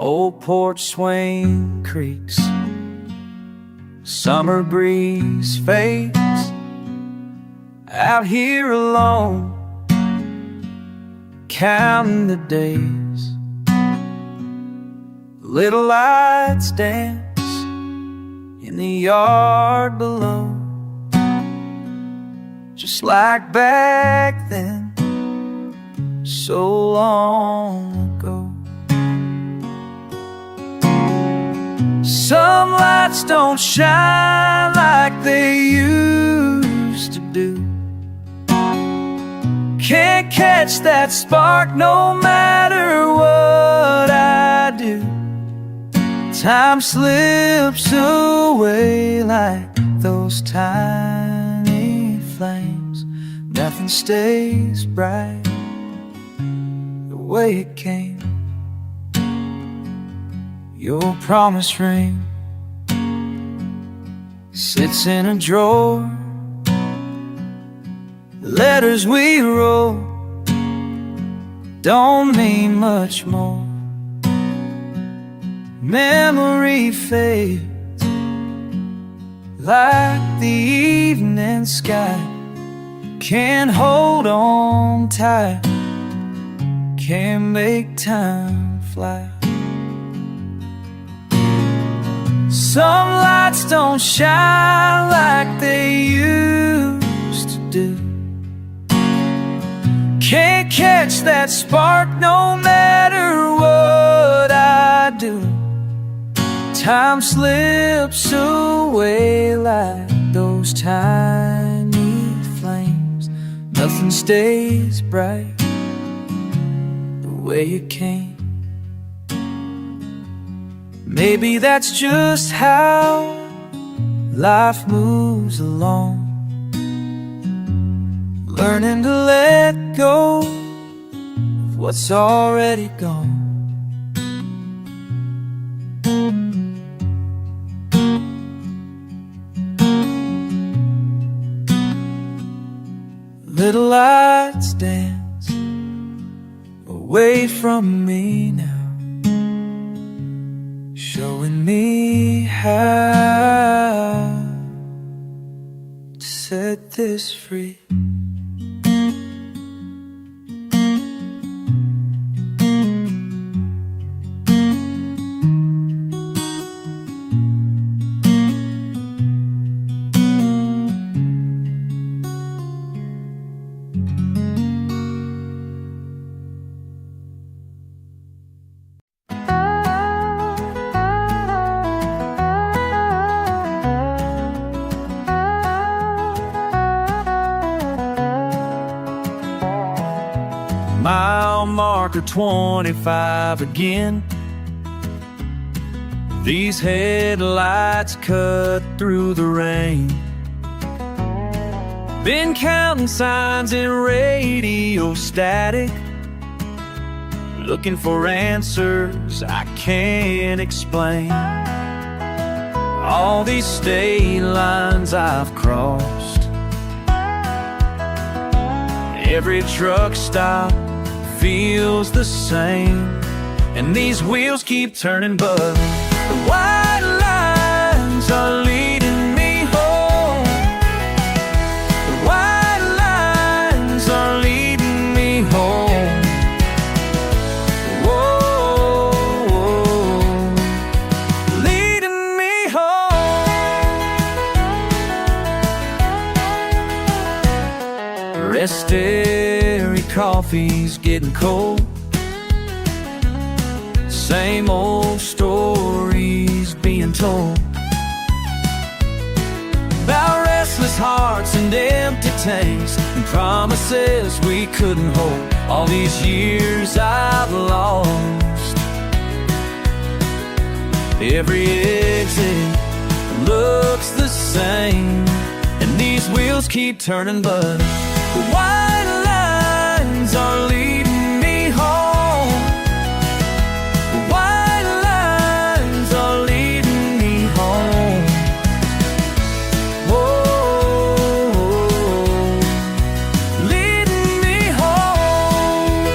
Old porch swing creaks, summer breeze fades. Out here alone, counting the days. Little lights dance in the yard below, just like back then, so long ago. Some lights don't shine like they used to do. Can't catch that spark no matter what I do. Time slips away like those tiny flames. Nothing stays bright the way it came. Your promise ring sits in a drawer. The letters we wrote don't mean much more. Memory fades like the evening sky. Can't hold on tight, can't make time fly. Some lights don't shine like they used to do. Can't catch that spark no matter what I do. Time slips away like those tiny flames. Nothing stays bright the way it came. Maybe that's just how life moves along, learning to let go of what's already gone. Little lights dance away from me now, showing me how to set this free. Mile marker 25 again. These headlights cut through the rain. Been counting signs in radio static, looking for answers I can't explain. All these state lines I've crossed, every truck stop feels the same, and these wheels keep turning, but the white lines are leading me home. The white lines are leading me home. Whoa, leading me home. Rest-area coffee's getting cold. Same old stories being told about restless hearts and empty tanks, and promises we couldn't hold. All these years I've lost. Every exit looks the same, and these wheels keep turning, but the white lines are leading me home. The white lines are leading me home. Whoa, leading me home.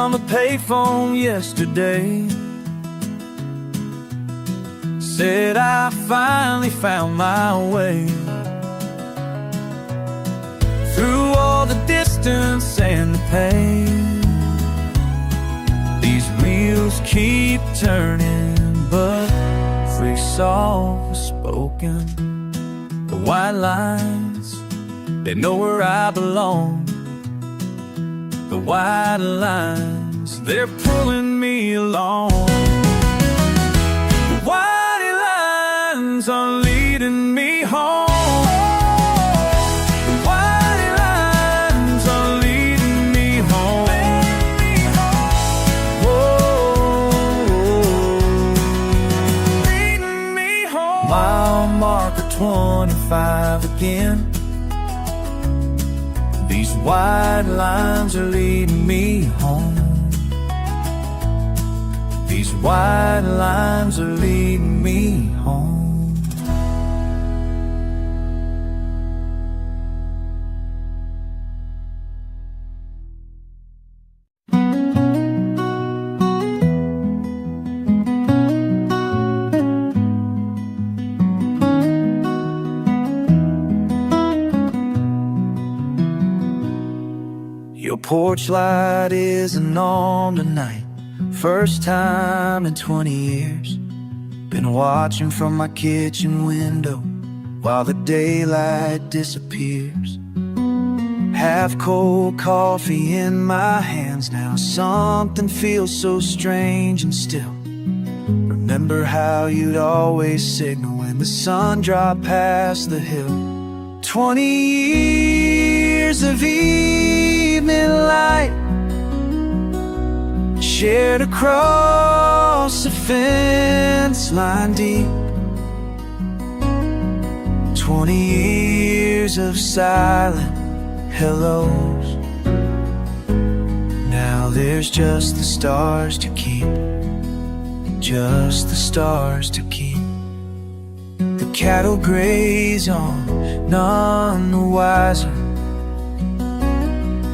from a payphone yesterday. Said I finally found my way through all the distance and the pain. These wheels keep turning, but free soft spoken. The white lines, they know where I belong. The white lines, they're pulling me along. The white lines are leading me home. The white lines are leading me home. Leading me home. Mile marker 25 again. These white lines are leading me home. These white lines are leading me home. Your porch light isn't on tonight. First time in 20 years. Been watching from my kitchen window while the daylight disappears. Half cold coffee in my hands now. Something feels so strange and still. Remember how you'd always signal when the sun dropped past the hill. 20 years of evening light shared across a fence line deep. 20 years of silent hellos. Now there's just the stars to keep. Just the stars to keep. The cattle graze on, none the wiser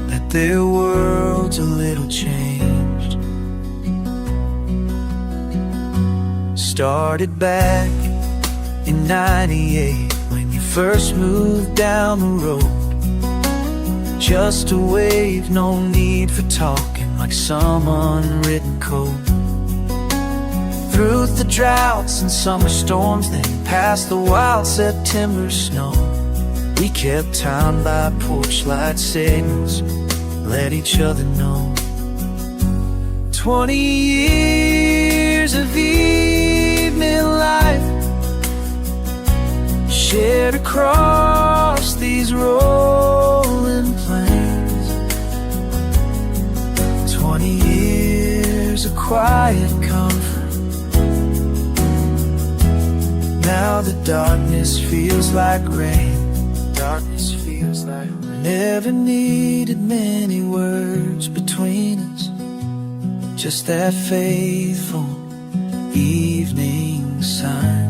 that their world's a little changed. Started back in 98 when you first moved down the road. Just a wave, no need for talking, like some unwritten code. Through the droughts and summer storms, then past the wild September snow. We kept time by porch light signals, let each other know. 20 years of evening life shared across these rolling plains. 20 years of quiet comfort. Now the darkness feels like rain. Darkness feels like rain. Never needed many words between us, just that faithful evening sign.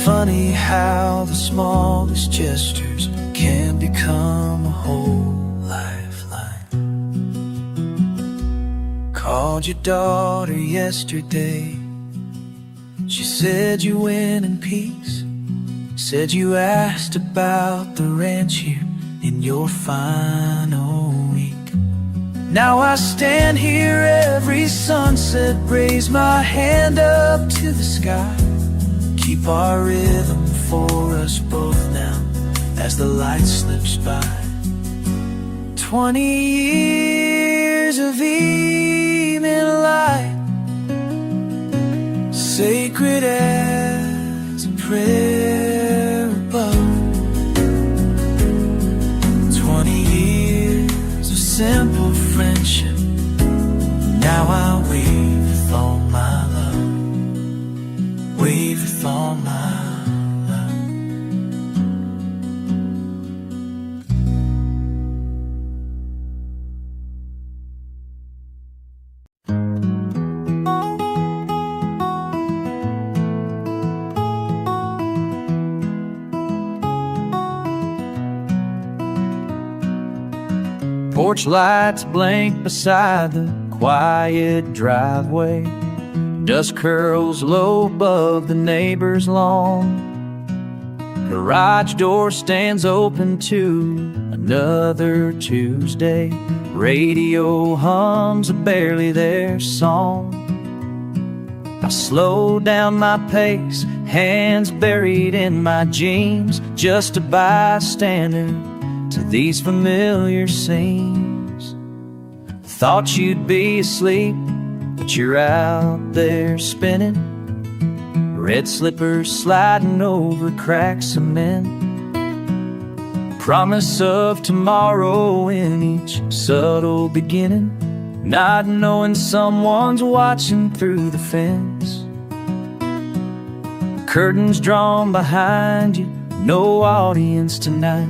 Funny how the smallest gestures can become a whole lifeline. Called your daughter yesterday. She said you went in peace. Said you asked about the ranch here in your final week. Now I stand here every sunset, raise my hand up to the sky. Keep our rhythm for us both now as the light slips by. 20 years of evening light, sacred as a prayer above. 20 years of simple friendship. Now I wave with all my love. Wave with all my love. Porch lights blink beside the quiet driveway. Dust curls low above the neighbor's lawn. Garage door stands open to another Tuesday. Radio hums a barely there song. I slow down my pace, hands buried in my jeans, just a bystander to these familiar scenes. Thought you'd be asleep, but you're out there spinning. Red slippers sliding over cracked cement. Promise of tomorrow in each subtle beginning, not knowing someone's watching through the fence. Curtains drawn behind you, no audience tonight,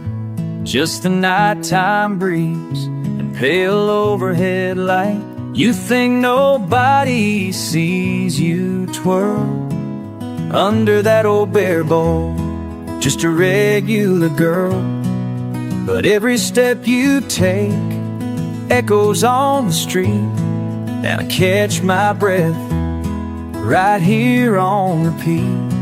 just the nighttime breeze and pale overhead light. You think nobody sees you twirl under that old bare bowl, just a regular girl. But every step you take echoes on the street, and I catch my breath right here on repeat.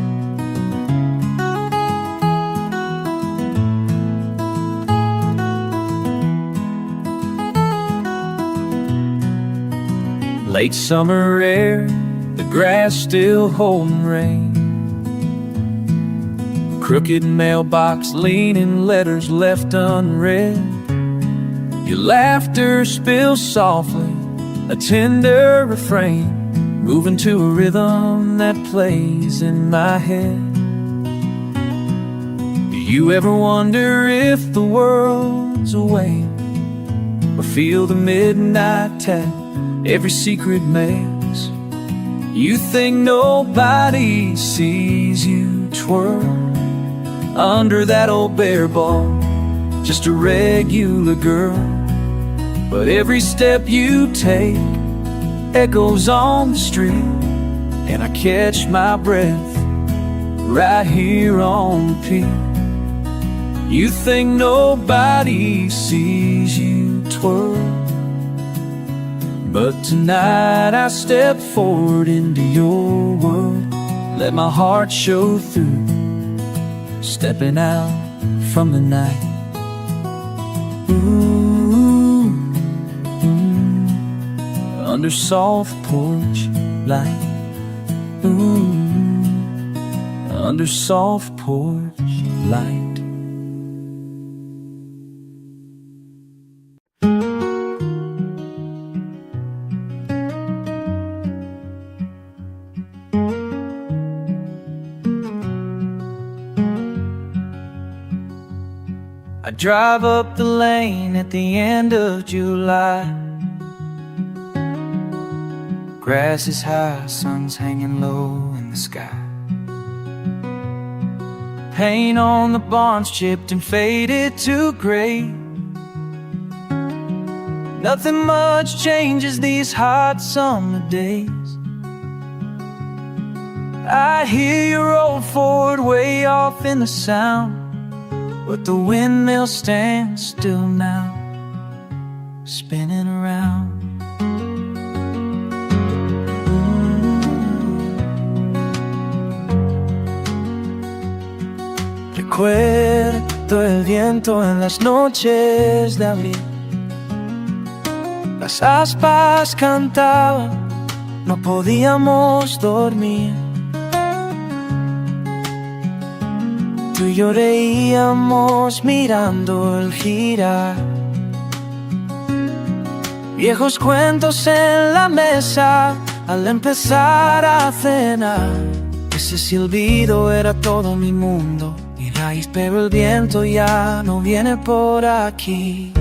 Late summer air, the grass still holding rain. Crooked mailbox leaning, letters left unread. Your laughter spills softly, a tender refrain, moving to a rhythm that plays in my head. Do you ever wonder if the world's awake, or feel the midnight tap every secret makes? You think nobody sees you twirl under that old bare ball, just a regular girl. But every step you take echoes on the street, and I catch my breath right here on repeat. You think nobody sees you twirl, but tonight I step forward into your world. Let my heart show through, stepping out from the night. Ooh, under soft porch light. Ooh, under soft porch light. I drive up the lane at the end of July. Grass is high, sun's hanging low in the sky. Paint on the barn's chipped and faded to gray. Nothing much changes these hot summer days. I hear your old Ford way off in the sound, but the windmill stands still now, spinning around. Recuerdo el viento en las noches de abril. Las aspas cantaban, no podíamos dormir. Tú y yo reíamos mirando el girar. Viejos cuentos en la mesa al empezar a cenar. Ese silbido era todo mi mundo, mi raíz, pero el viento ya no viene por aquí.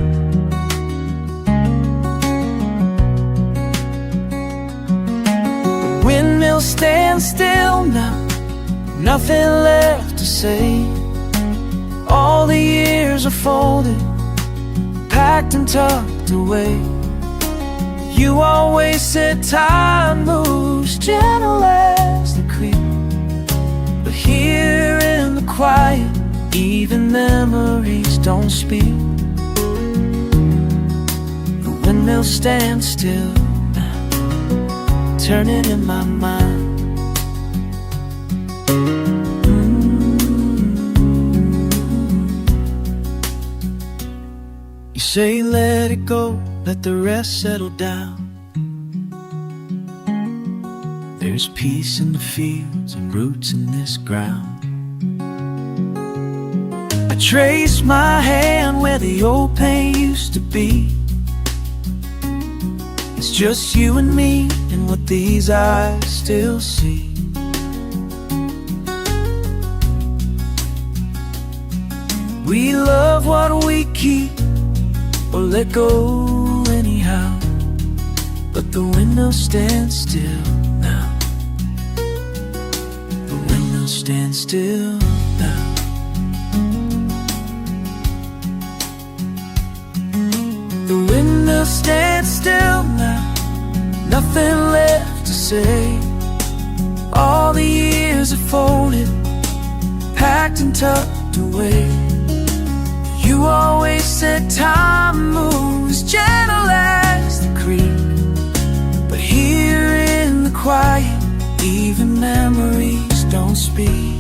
The windmill stands still now, nothing left to say. All the years are folded, packed and tucked away. You always said time moves gentle as the creep, but here in the quiet, even memories don't speak. windmill stand still now, turning in my mind. You say let it go, let the rest settle down. There's peace in the fields and roots in this ground. I trace my hand where the old pain used to be. It's just you and me and what these eyes still see. We love what we keep or let go anyhow, but the windmill stands still now. The windmill stands still now. The windmill stands still now, nothing left to say. All the years are folded, packed and tucked away. You always said time moves gentle as the creek, but here in the quiet, even memories don't speak.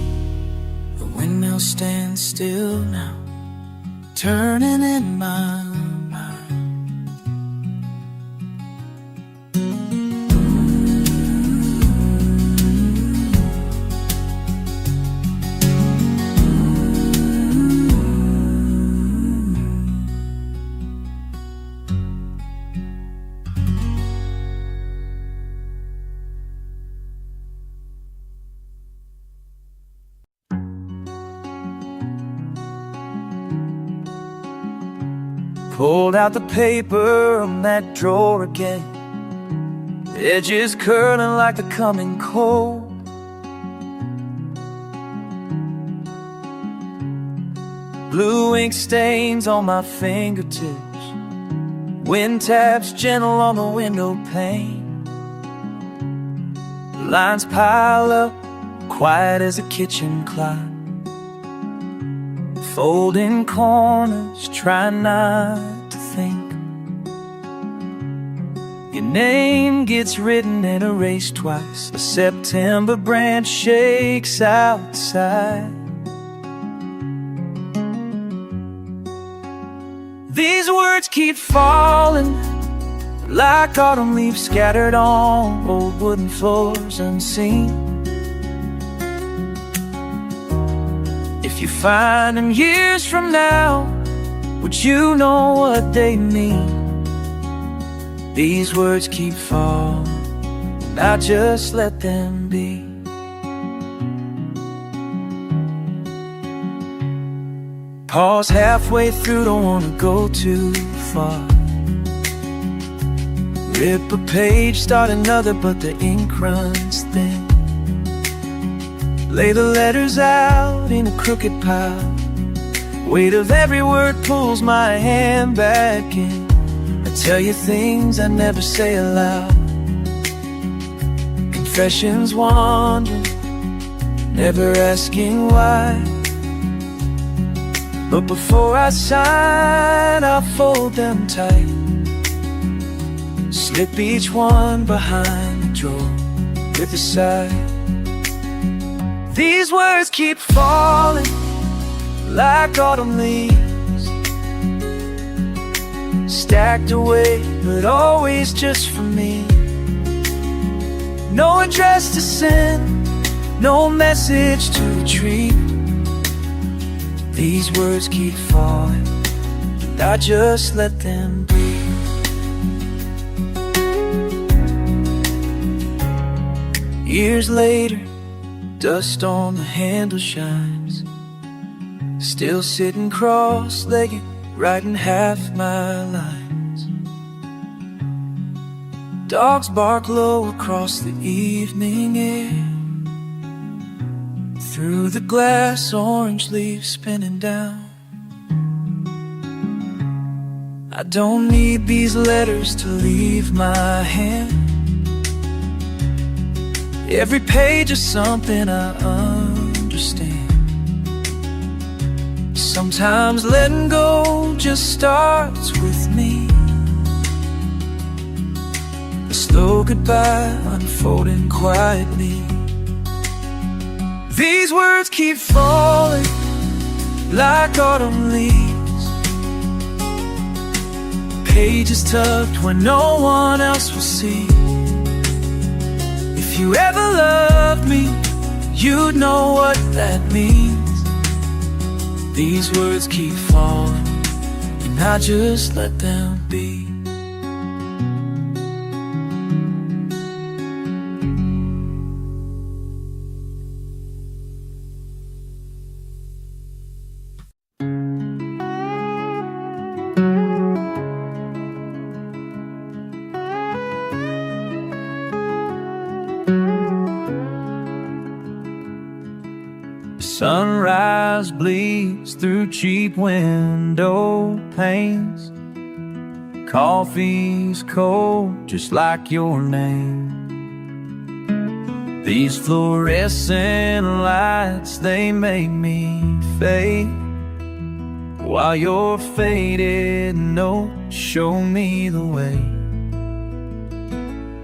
The windmill stands still now, turning in my mind. Pulled out the paper from that drawer again, edges curling like the coming cold. Blue ink stains on my fingertips, wind taps gentle on the window pane. Lines pile up, quiet as a kitchen clock, folding corners, trying not to think. Your name gets written and erased twice. A September branch shakes outside. These words keep falling like autumn leaves scattered on old wooden floors unseen. If you find them years from now, would you know what they mean? These words keep falling, now just let them be. Pause halfway through, don't wanna go too far. Rip a page, start another, but the ink runs thin. Lay the letters out in a crooked pile. Weight of every word pulls my hand back in. I tell you things I never say aloud. Confessions wandering, never asking why. But before I sign, I'll fold them tight, slip each one behind the drawer with a sigh. These words keep falling like autumn leaves, stacked away, but always just for me. No address to send, no message to retrieve. These words keep falling, and I just let them be. Years later, dust on the handle shines, still sitting cross-legged, writing half my lines. Dogs bark low across the evening air, through the glass, orange leaves spinning down. I don't need these letters to leave my hand. Every page is something I understand. Sometimes letting go just starts with me. a slow goodbye unfolding quietly. These words keep falling like autumn leaves, pages tucked where no one else will see. If you ever loved me, you'd know what that means. These words keep falling, and I just let them be. Sunrise bleeds through cheap window panes. Coffee's cold, just like your name. These fluorescent lights, they make me fade, while your faded notes show me the way.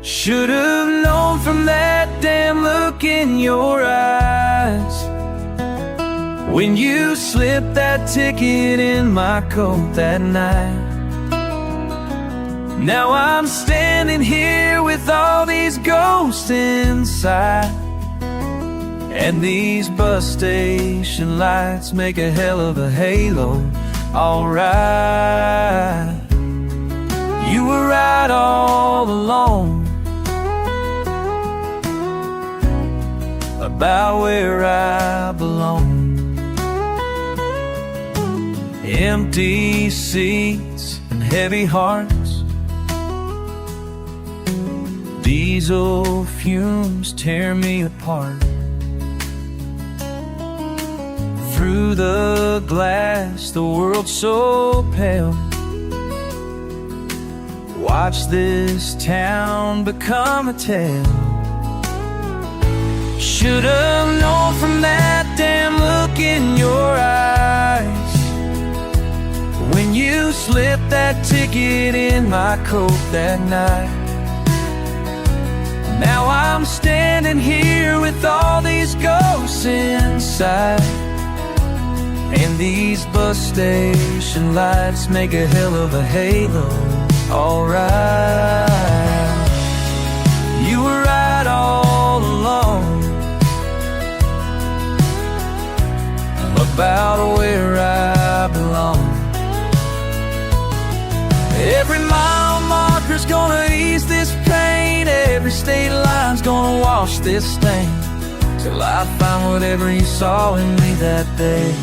Should've known from that damn look in your eyes when you slipped that ticket in my coat that night. Now I'm standing here with all these ghosts inside, and these bus station lights make a hell of a halo. Alright, you were right all along about where I belong. Empty seats and heavy hearts, diesel fumes tear me apart. Through the glass, the world's so pale. Watch this town become a tale. Should've known from that damn look in your eyes when you slipped that ticket in my coat that night. Now I'm standing here with all these ghosts inside, and these bus station lights make a hell of a halo. Alright, you were right all along about where I belong. Every mile marker's gonna ease this pain, every state line's gonna wash this stain, till I find whatever you saw in me that day.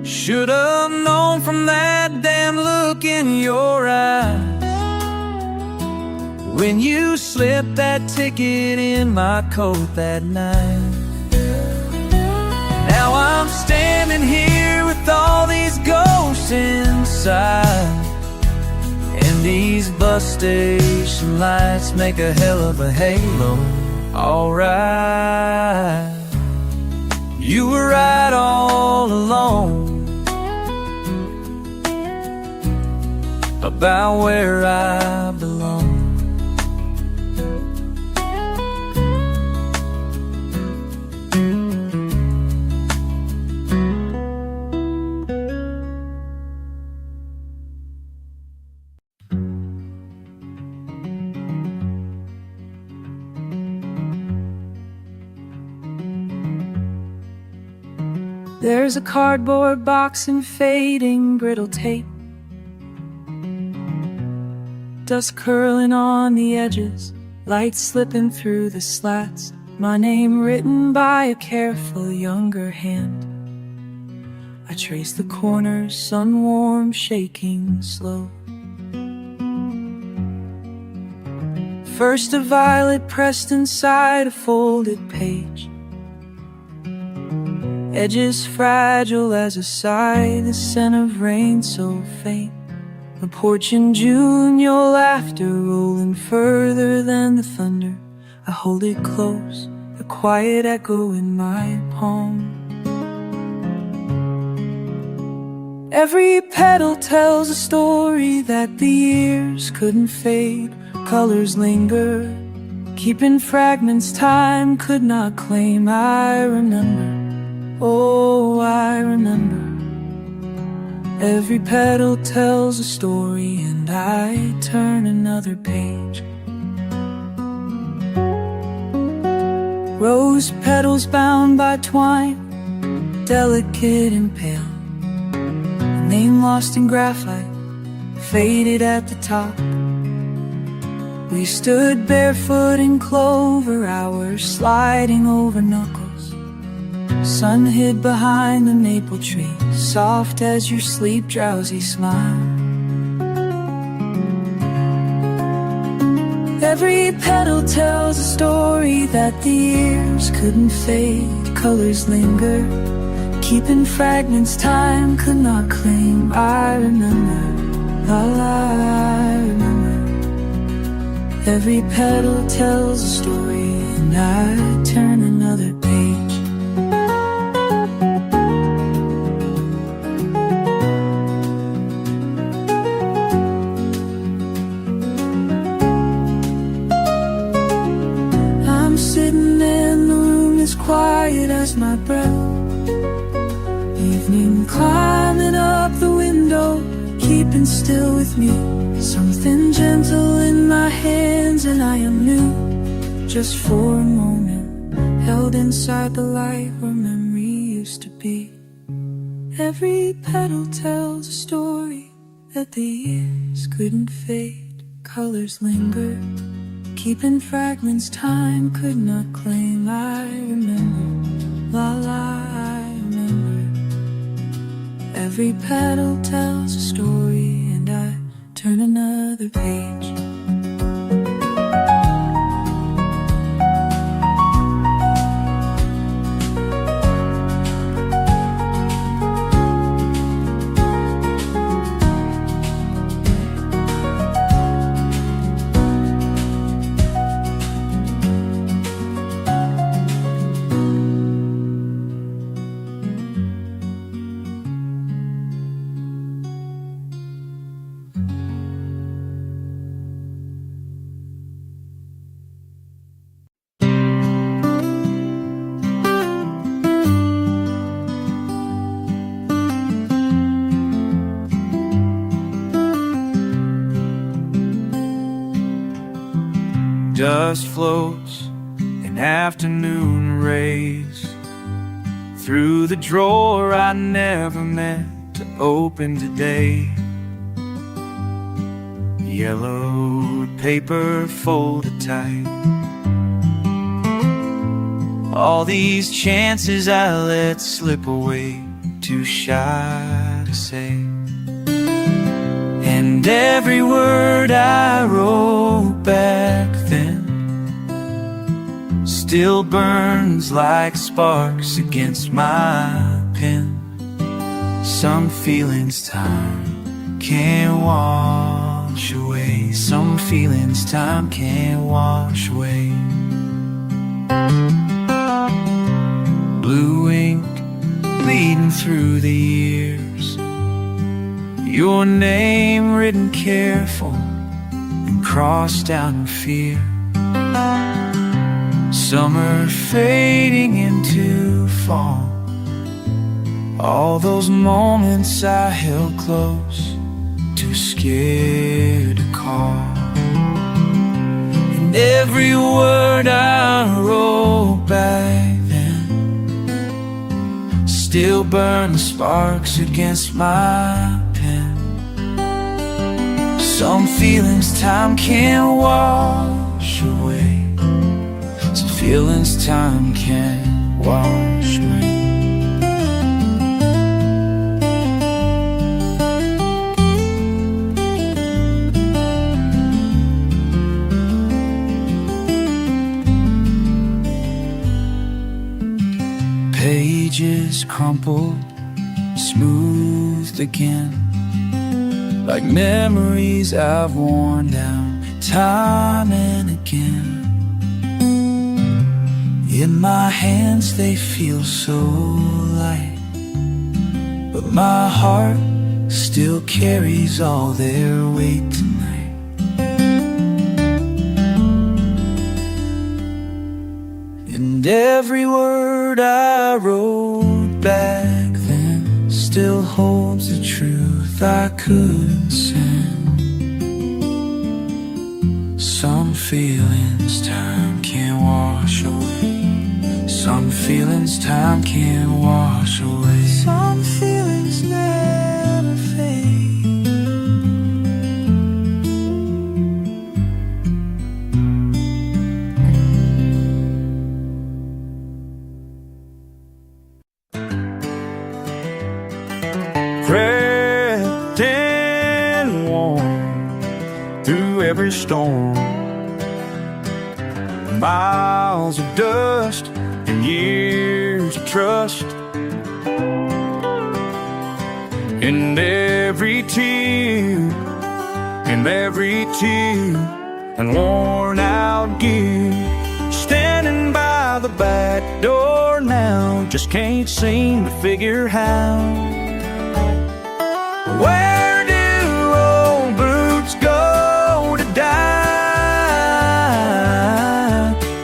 Should've known from that damn look in your eyes when you slipped that ticket in my coat that night. Now I'm standing here with all these ghosts inside, and these bus station lights make a hell of a halo. Alright, you were right all along about where I belong. There's a cardboard box and fading brittle tape, dust curling on the edges, light slipping through the slats, my name written by a careful younger hand. I trace the corners, sun warm, shaking slow. First a violet pressed inside a folded page, edges fragile as a sigh, the scent of rain so faint. The porch in June, your laughter rolling further than the thunder. I hold it close, a quiet echo in my palm. Every petal tells a story that the years couldn't fade. Colors linger, keeping fragments time could not claim. I remember, oh I remember. Every petal tells a story, and I turn another page. Rose petals bound by twine, delicate and pale. A name lost in graphite, faded at the top. We stood barefoot in clover, hours sliding over knuckles. Sun hid behind the maple tree, soft as your sleep, drowsy smile. Every petal tells a story that the years couldn't fade. Colors linger, keeping fragments time could not claim. I remember, I remember. Every petal tells a story, and I turn another page. I'm sitting in the room as quiet as my breath. Evening climbing up the window, keeping still with me. Something gentle in my hands, and I am new. Just for a moment, held inside the light where memory used to be. Every petal tells a story that the years couldn't fade. Colors linger, keeping fragments time could not claim. I remember, la la, I remember. Every petal tells a story, and I turn another page. Dust floats in afternoon rays through the drawer I never meant to open today. Yellowed paper folded tight, all these chances I let slip away, too shy to say. And every word I wrote back then still burns like sparks against my pen. Some feelings time can't wash away. Some feelings time can't wash away. Blue ink bleeding through the years, your name written careful and crossed out in fear. Summer fading into fall, all those moments I held close, too scared to call. And every word I wrote back then still burns sparks against my pen. Some feelings time can't wash away. Some feelings time can't wash away. Pages crumpled, smoothed again, like memories I've worn down time and again. In my hands they feel so light, but my heart still carries all their weight tonight. And every word I wrote back then still holds the truth I couldn't send. Some feelings time can't wash away. Some feelings time can't wash away. Some feelings never fade. Crept and warm through every storm. Miles of dust and years of trust. In every tear, in every tear, and worn out gear. Standing by the back door now, just can't seem to figure how. Where do old boots go to die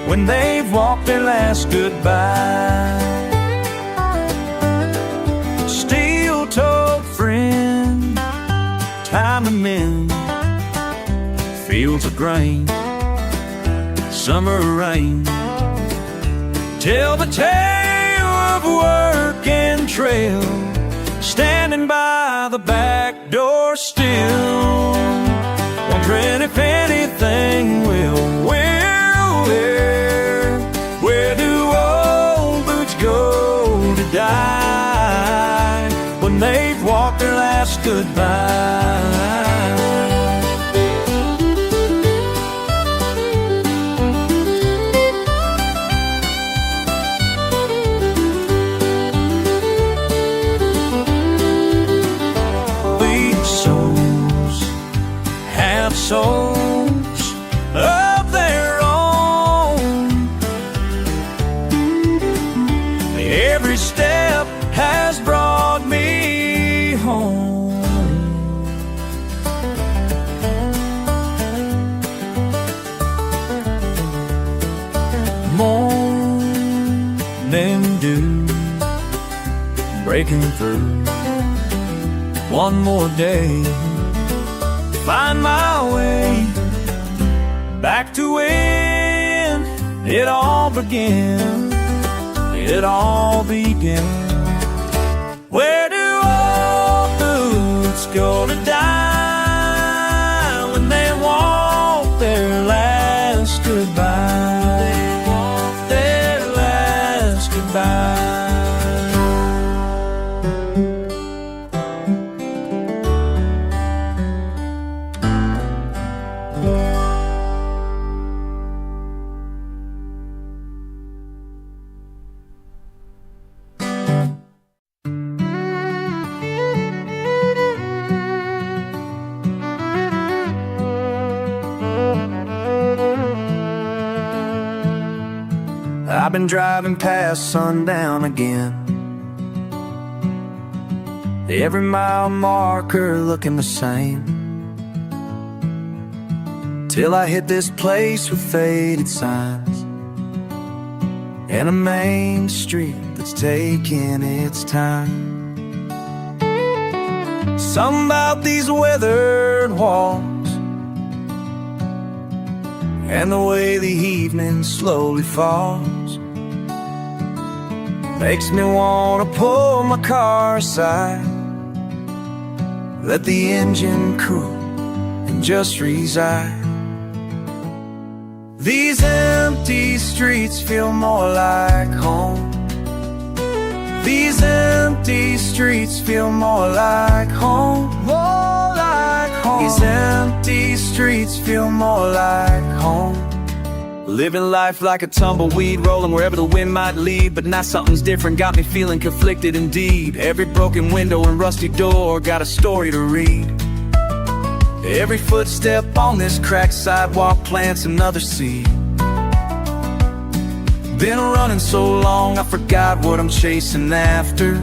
when they've walked their last goodbye? Steel-toed friend, time to mend. Fields of grain, summer rain, tell the tale of work and trail. Standing by the back door still, wondering if anything will. Where do old boots go to die when they've walked their last goodbye? Souls of their own. Every step has brought me home. Morning dew breaking through. One more day, find my way back to when it all began. It all began. Where do old boots go to die when they walk their last goodbye? They walk their last goodbye. I've been driving past sundown again. Every mile marker looking the same, till I hit this place with faded signs and a main street that's taking its time. Something about these weathered walls and the way the evening slowly falls makes me wanna pull my car aside, let the engine cool and just reside. These empty streets feel more like home. These empty streets feel more like home. More like home. These empty streets feel more like home. Living life like a tumbleweed, rolling wherever the wind might lead. But now something's different, got me feeling conflicted indeed. Every broken window and rusty door got a story to read. Every footstep on this cracked sidewalk plants another seed. Been running so long I forgot what I'm chasing after.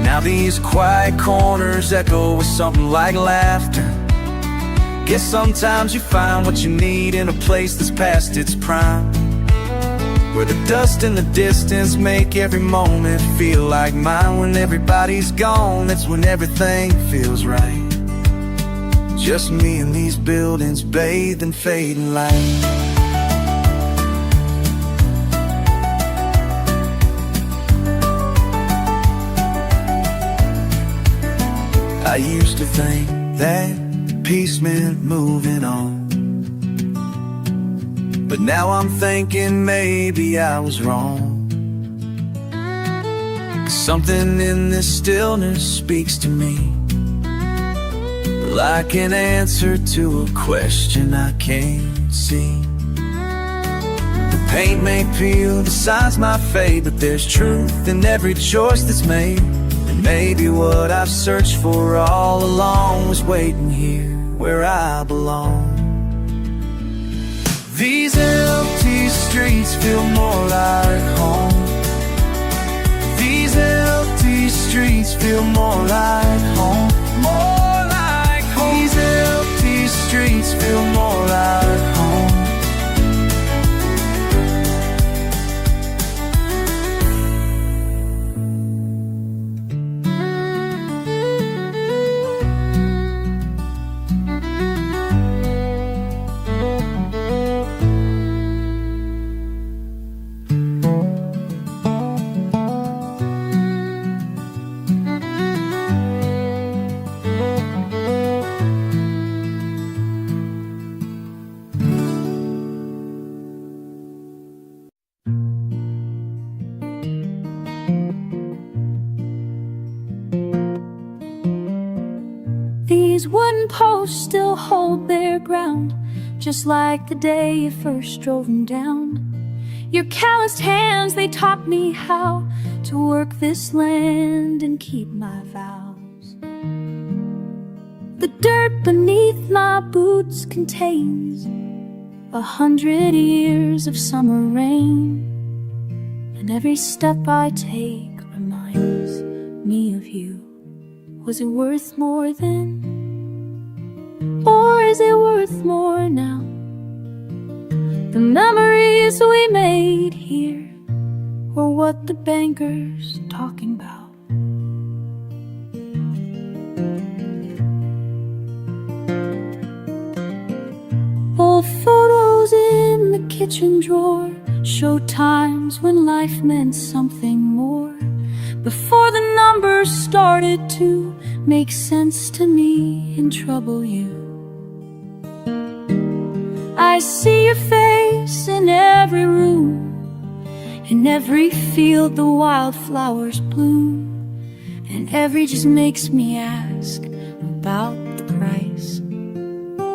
Now these quiet corners echo with something like laughter. Guess sometimes you find what you need in a place that's past its prime, where the dust and the distance make every moment feel like mine. When everybody's gone, that's when everything feels right. Just me and these buildings bathed in fading light. I used to think that peace meant moving on, but now I'm thinking maybe I was wrong. Something in this stillness speaks to me, like an answer to a question I can't see. The paint may peel, the signs might fade, but there's truth in every choice that's made. And maybe what I've searched for all along was waiting here where I belong. These empty streets feel more like home. These empty streets feel more like home. More like home. These empty streets feel more like home. These wooden posts still hold their ground, just like the day you first drove them down. Your calloused hands, they taught me how to work this land and keep my vows. The dirt beneath my boots contains 100 years of summer rain, and every step I take reminds me of you. Was it worth more then? Or is it worth more now? The memories we made here were what the banker's talking about. Old photos in the kitchen drawer show times when life meant something more, before the numbers started to make sense to me and trouble you. I see your face in every room, in every field the wildflowers bloom, and every just makes me ask about the price.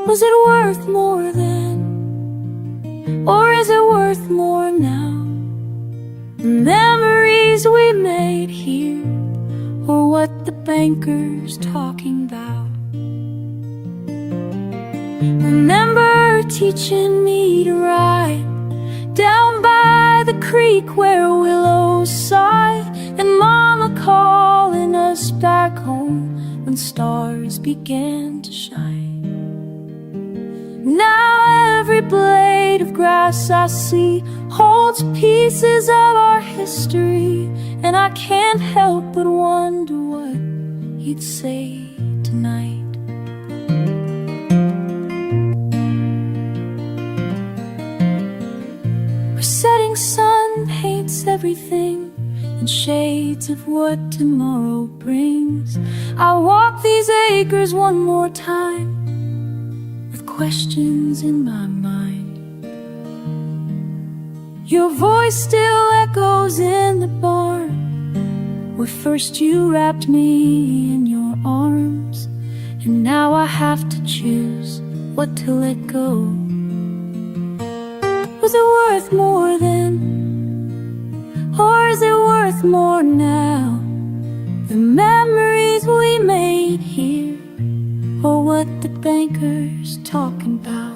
Was it worth more then? Or is it worth more now? The memories we made here, or what the banker's talking about. Remember teaching me to ride down by the creek where willows sigh, and Mama calling us back home when stars began to shine. Now every blade of grass I see holds pieces of our history, and I can't help but wonder what you'd say tonight. Our setting sun paints everything in shades of what tomorrow brings. I walk these acres one more time with questions in my mind. Your voice still echoes in the barn where first you wrapped me in your arms, and now I have to choose what to let go. Was it worth more then? Or is it worth more now? The memories we made here, or what the banker's talking about.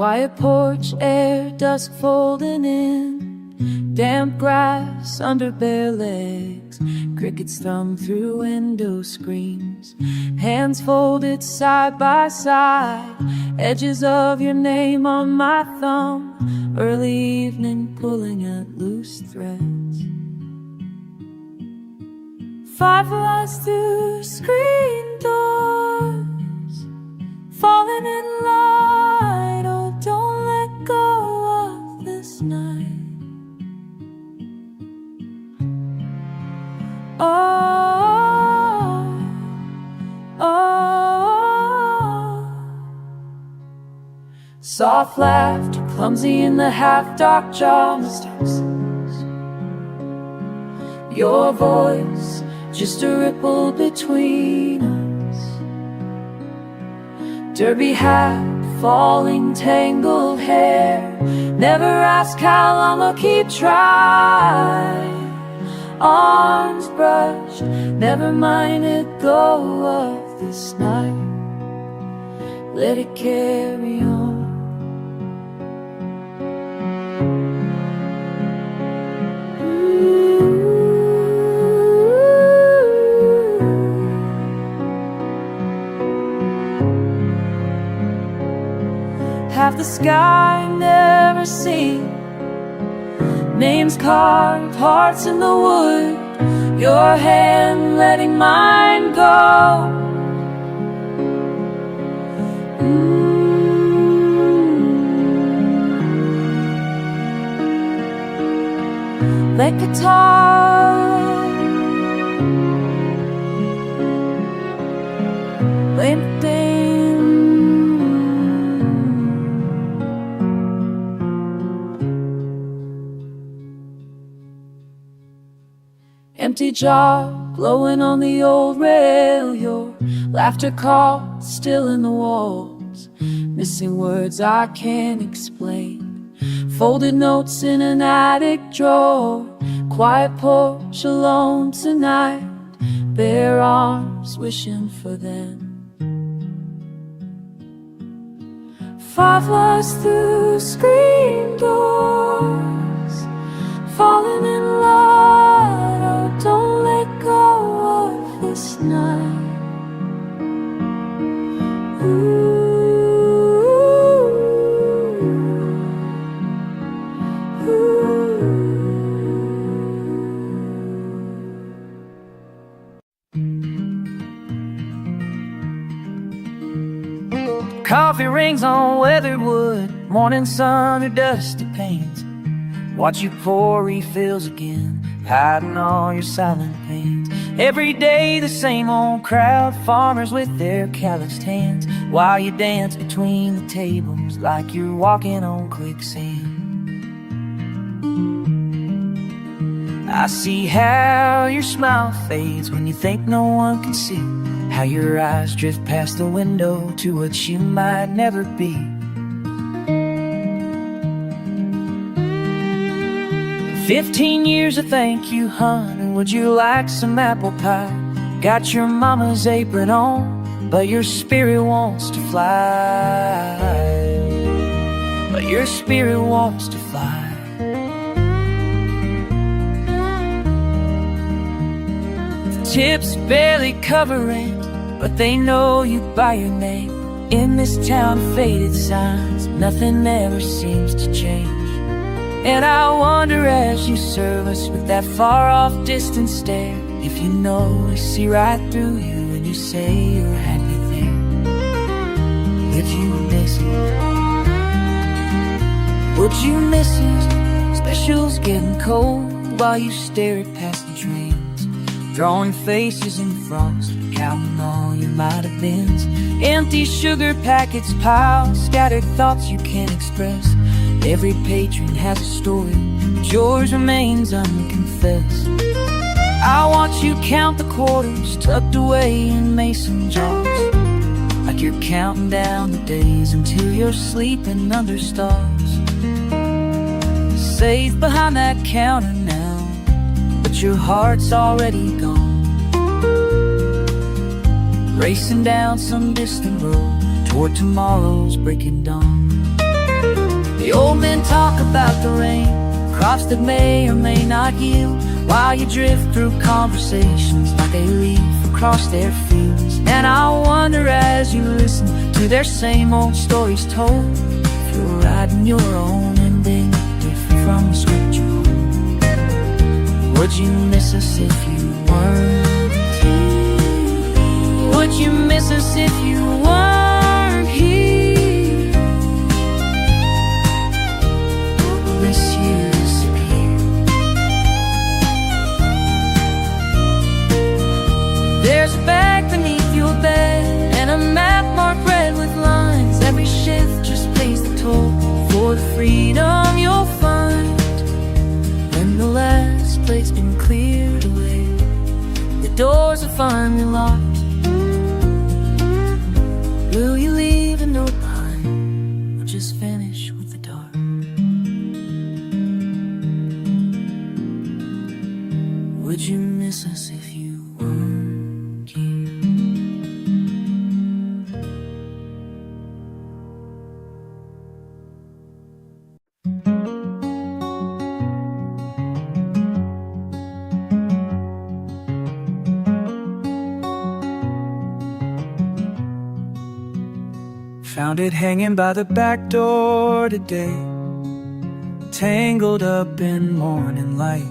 Quiet porch air, dusk folding in, damp grass under bare legs, crickets thrum through window screens, hands folded side by side, edges of your name on my thumb, early evening pulling at loose threads. Fireflies through screen doors, falling in light. Oh, don't let go of this night. Oh, oh. Soft laughter, clumsy in the half-dark jaw mistakes. Your voice, just a ripple between us. Derby hat, falling tangled hair. Never ask how long I'll keep trying. Arms brushed, never mind it go of this night. Let it carry on. Half the sky never seen, names carved, hearts in the wood, your hand letting mine go. Like guitar, playing the thing. Empty jar, glowing on the old rail. Your laughter caught still in the walls, missing words I can't explain. Folded notes in an attic drawer. Quiet porch alone tonight. Bare arms wishing for them. Fireflies through screen doors, falling in light. Oh, don't let go of this night. Ooh. Coffee rings on weathered wood, morning sun or dusty panes. Watch you pour refills again, hiding all your silent pains. Every day the same old crowd, farmers with their calloused hands, while you dance between the tables like you're walking on quicksand. I see how your smile fades when you think no one can see, how your eyes drift past the window to what you might never be. In 15 years of thank you, honey, would you like some apple pie? Got your mama's apron on, but your spirit wants to fly. But your spirit wants to fly. Tips barely covering, but they know you by your name. In this town of faded signs, nothing ever seems to change. And I wonder as you serve us with that far-off distant stare, if you know I see right through you when you say you're happy there. If you miss it, would you miss it? Specials getting cold while you stare at passing trains, drawing faces in frost, counting all your might have beens. Empty sugar packets piled, scattered thoughts you can't express. Every patron has a story, but yours remains unconfessed. I watch you count the quarters tucked away in mason jars, like you're counting down the days until you're sleeping under stars. Safe behind that counter now, but your heart's already gone, racing down some distant road toward tomorrow's breaking dawn. The old men talk about the rain, crops that may or may not yield, while you drift through conversations like they leaf across their fields. And I wonder as you listen to their same old stories told, if you're writing your own ending different from the script you hold. Would you miss us if you weren't here? Would you miss us if you weren't here? Miss you disappear. There's a bag beneath your bed and a map marked red with lines. Every shift just pays the toll for the freedom you'll find when the last plate's been cleared away, the doors are finally locked. Will you leave a note behind or just finish with the dark? Would you miss us if you weren't here? Found it hanging by the back door today, tangled up in morning light.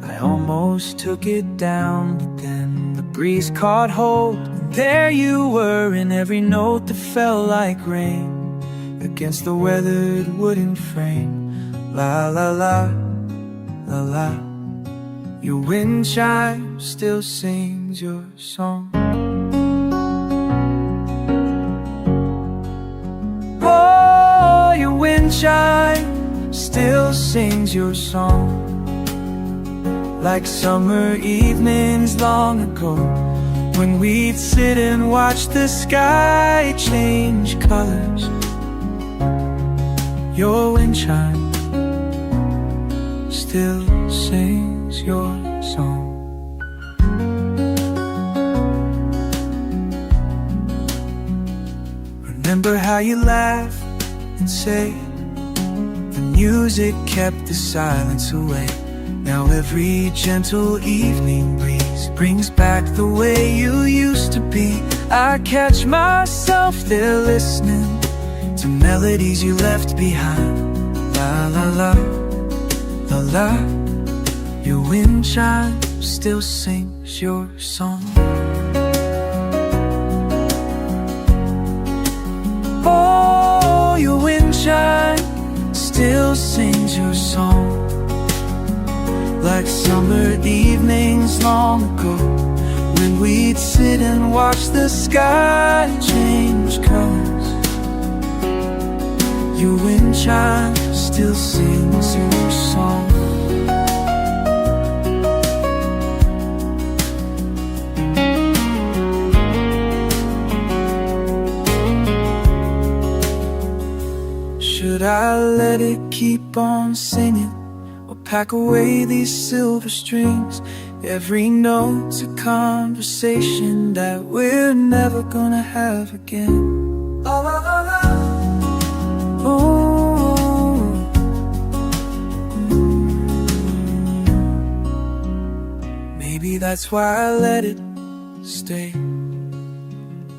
I almost took it down, but then the breeze caught hold, and there you were in every note that fell like rain against the weathered wooden frame. La la la, la la. Your wind chime still sings your song. Oh, your wind chime still sings your song, like summer evenings long ago, when we'd sit and watch the sky change colors. Your wind chime still sings your song. Remember how you laugh and say the music kept the silence away. Now every gentle evening breeze brings back the way you used to be. I catch myself there listening to melodies you left behind. La la la, la la. Your wind chime still sings your song. Oh, your wind chime still sings your song, like summer evenings long ago, when we'd sit and watch the sky change colors. Your wind chime still sings your song. Should I let it keep on singing, or pack away these silver strings? Every note's a conversation that we're never gonna have again. La la la la. Oh. Maybe that's why I let it stay,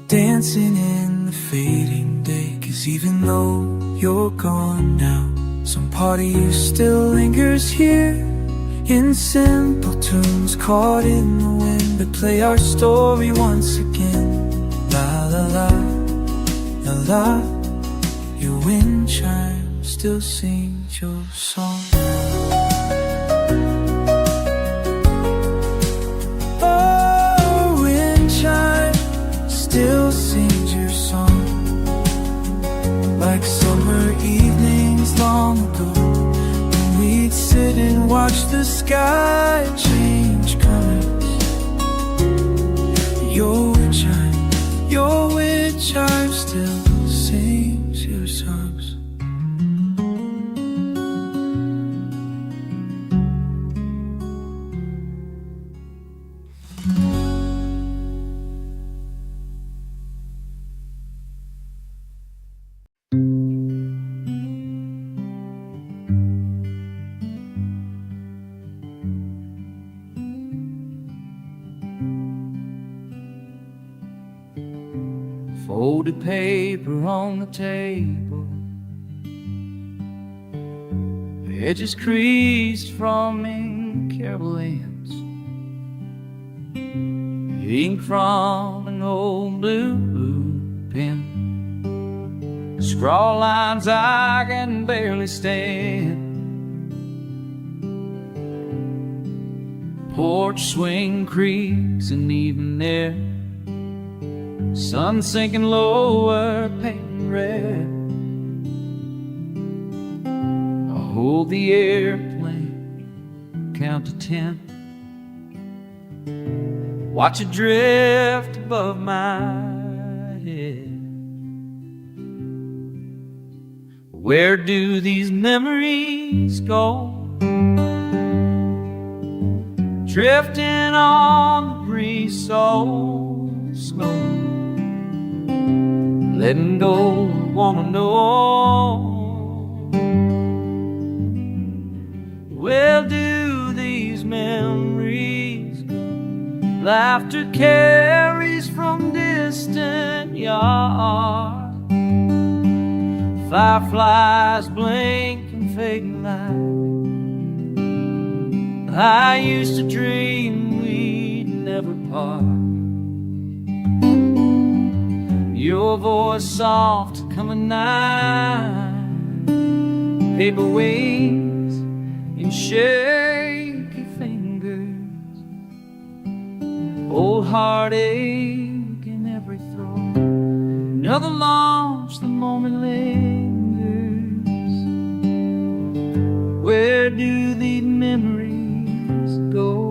dancing in the fading day. 'Cause even though you're gone now, some part of you still lingers here, in simple tunes caught in the wind that play our story once again. La la la, la la. Your wind chime still sings your song. Oh, wind chime still sings your song, like summer evenings long ago, when we'd sit and watch the sky change colors. Your wind chime still sings your songs. folded paper on the table, edges creased from incurable ends, ink from an old blue pen, scrawl lines I can barely stand. Porch swing creaks, and even there, sun sinking lower, painting red. I hold the airplane, count to 10, watch it drift above my head. Where do these memories go? Drifting on the breeze so slow, letting go, wanna know. Where do these memories go? Laughter carries from distant yards, fireflies blink and fading light. I used to dream we'd never part. Your voice soft coming nigh, paper waves in shaky fingers, old heartache in every throat. Another launch, the moment lingers. Where do these memories go?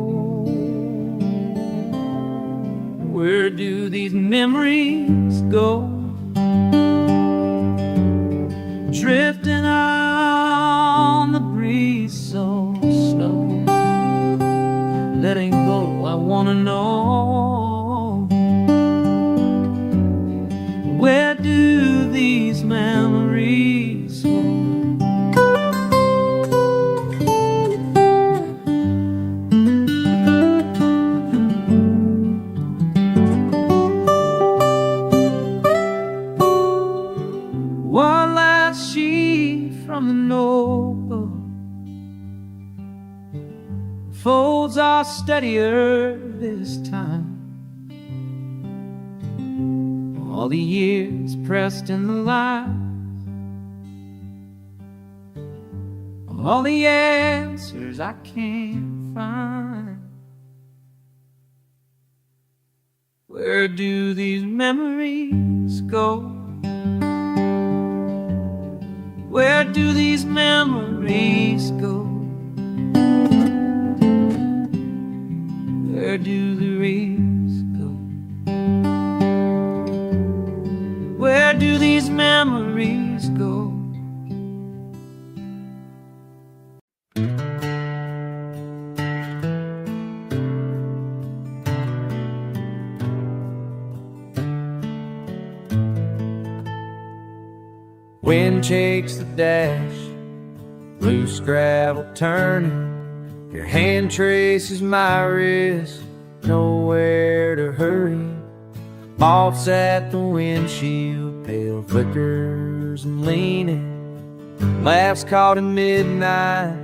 Where do these memories go? Drifting on the breeze so slow, letting go, I wanna know. Where do these memories go? One last sheet from the notebook, folds are steadier this time. All the years pressed in the line, all the answers I can't find. Where do these memories go? Where do these memories go? Where do the reeds go? Where do these memories go? Wind takes the dash, loose gravel turning. Your hand traces my wrist, nowhere to hurry. Moths at the windshield, pale flickers and leaning. Laughs caught in midnight,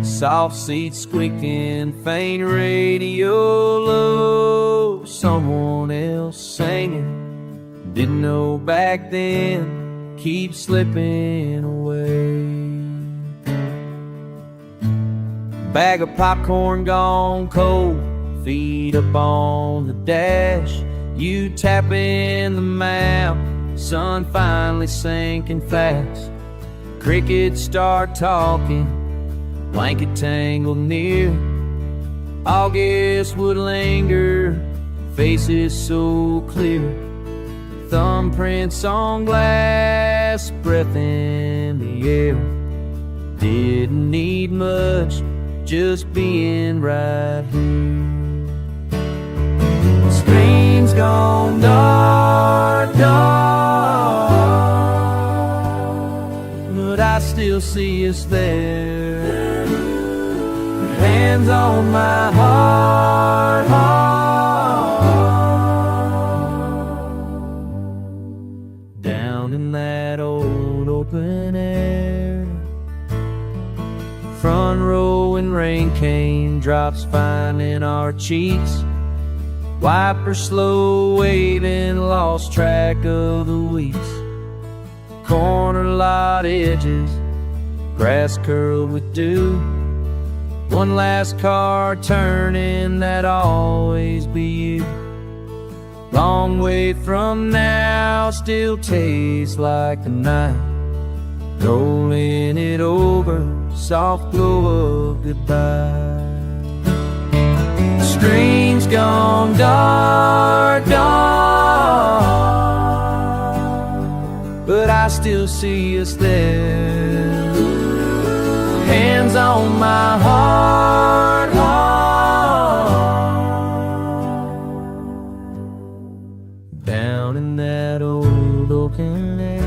soft seats squeaking, faint radio low. Someone else singing, didn't know back then, keep slipping away. Bag of popcorn gone cold, feet up on the dash. You tapping the map, sun finally sinking fast. Crickets start talking, blanket tangled near. August would linger, faces so clear. Thumbprints on glass, breath in the air. Didn't need much, just being right here. The screen's gone dark, dark, but I still see us there. Hands on my heart, heart. finding our cheeks. Wiper slow waving, lost track of the weeks. Corner lot edges, grass curled with dew. One last car turning, that'd always be you. Long way from now, still tastes like the night. Rolling it over, soft glow of goodbye. The screen's gone dark, dark, but I still see us there. Hands on my heart, heart, down in that old oaken air.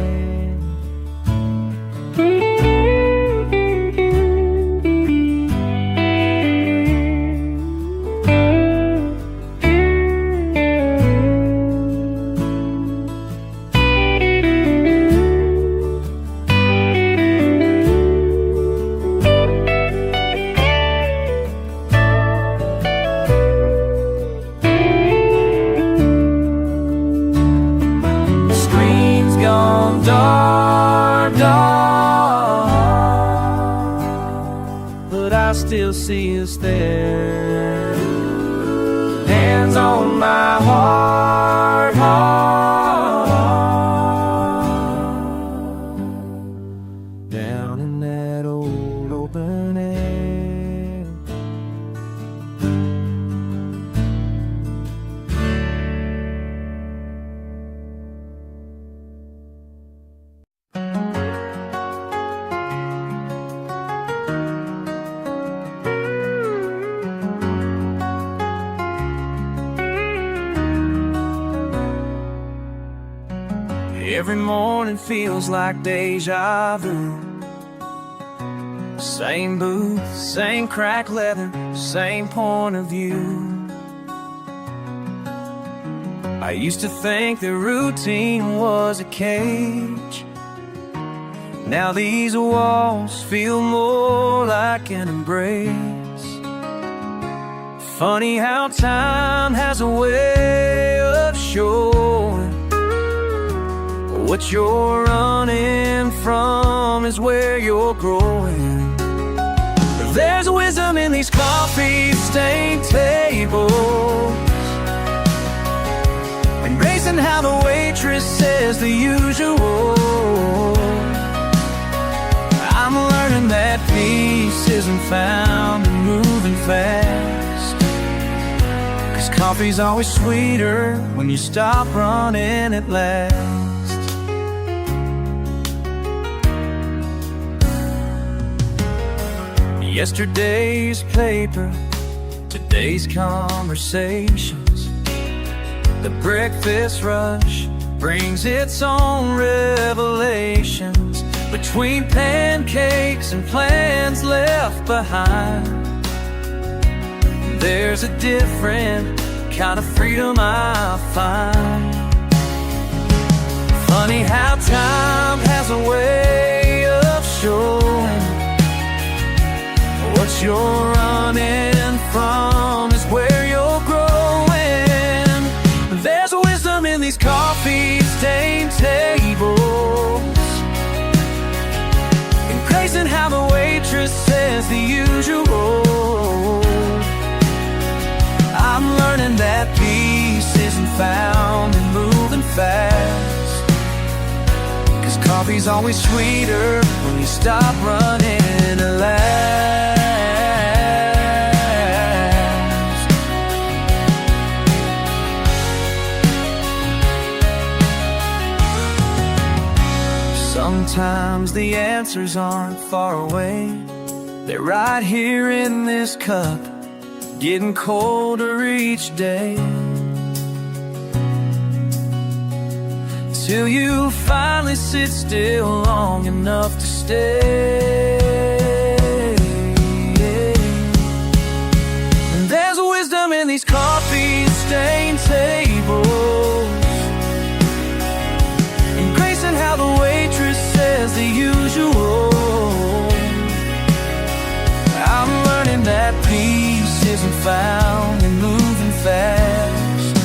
Dark, dark, but I still see us there. Hands on my heart, heart, down in that old open air. Every morning feels like deja vu. Same booth, same cracked leather, same point of view. I used to think that routine was a cage. Now these walls feel more like an embrace. Funny how time has a way of showing what you're running from is where you're growing. There's wisdom in these coffee-stained tables, embracing how the waitress says the usual. I'm learning that peace isn't found in moving fast, 'cause coffee's always sweeter when you stop running at last. Yesterday's paper, today's conversations. The breakfast rush brings its own revelations. Between pancakes and plans left behind, there's a different kind of freedom I find. Funny how time has a way of showing what you're running from is where you're growing. There's wisdom in these coffee-stained tables, embracing how the waitress says the usual. I'm learning that peace isn't found in moving fast, 'cause coffee's always sweeter when you stop running last. Sometimes the answers aren't far away. They're right here in this cup, getting colder each day, till you finally sit still long enough to stay. And there's wisdom in these coffee-stained tables, embracing how the waitress says the usual. I'm learning that peace isn't found in moving fast.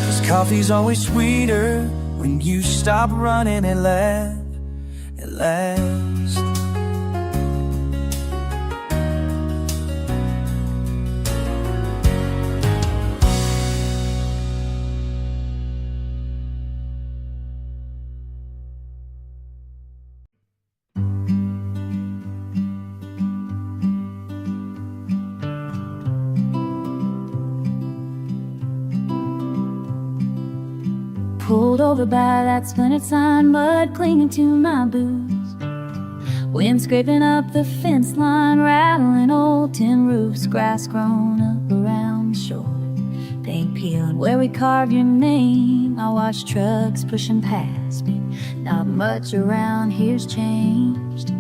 'Cause coffee's always sweeter when you stop running and laugh at last. Pulled over by that splintered sign, mud clinging to my boots. Wind scraping up the fence line, rattling old tin roofs. Grass grown up around the shore, paint peeled where we carved your name. I watch trucks pushing past me, not much around here's changed.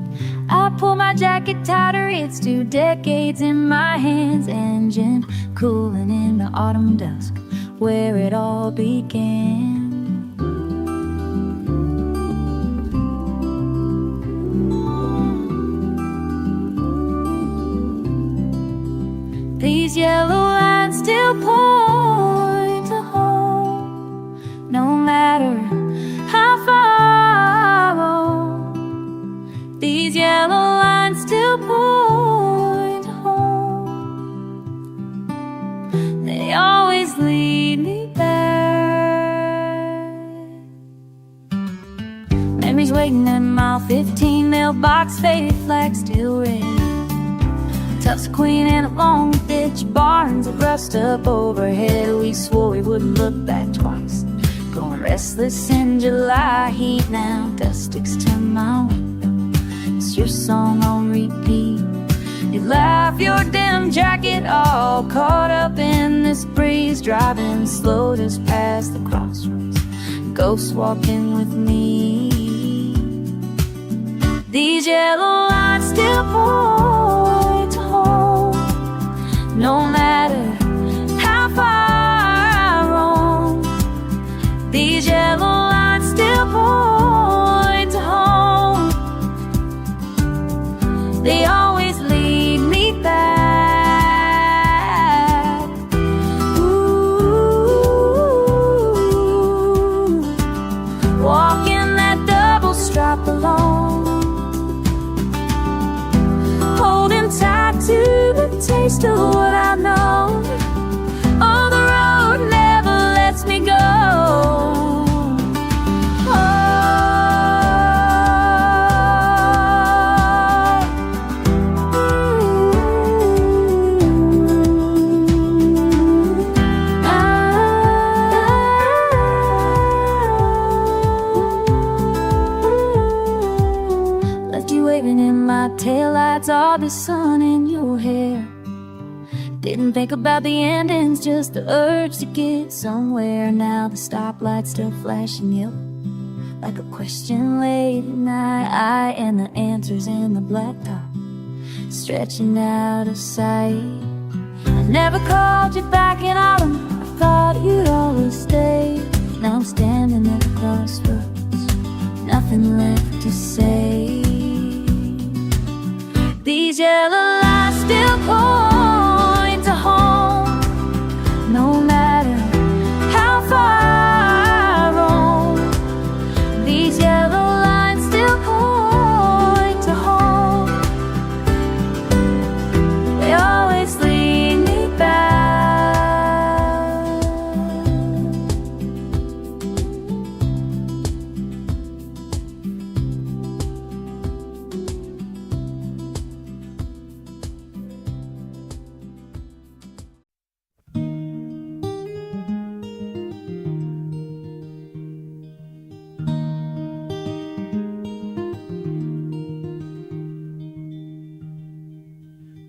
I pull my jacket tighter, it's 2 decades in my hands. Engine cooling in the autumn dusk, where it all began. These yellow lines still point to home, no matter how far I roam. These yellow lines still point to home. They always lead me back. Memories waiting at mile 15, mailbox faded flag still red. Tuck's queen in a long ditch, barns that rust up overhead. We swore we wouldn't look back twice, going restless in July heat. Now dust sticks to my window, it's your song on repeat. You laugh, your denim jacket all caught up in this breeze. Driving slow just past the crossroads, ghosts walking with me. These yellow lines still point to home, no matter how far I roam. These yellow lines still point to home. They always lead me back. Ooh, walking that double strap alone, holding tight to the taste of what I know. Oh, the road never lets me go. Left you waving in my taillights, all the sun in your hair. Didn't think about the endings, just the urge to get somewhere. Now the stoplight's still flashing yellow, like a question late at night. And the answers in the blacktop, stretching out of sight. I never called you back in autumn, I thought you'd always stay. Now I'm standing at the crossroads, nothing left to say. These yellow lights still point to home, no matter how far I roam. These yellow lines still point to home. They always lead me back.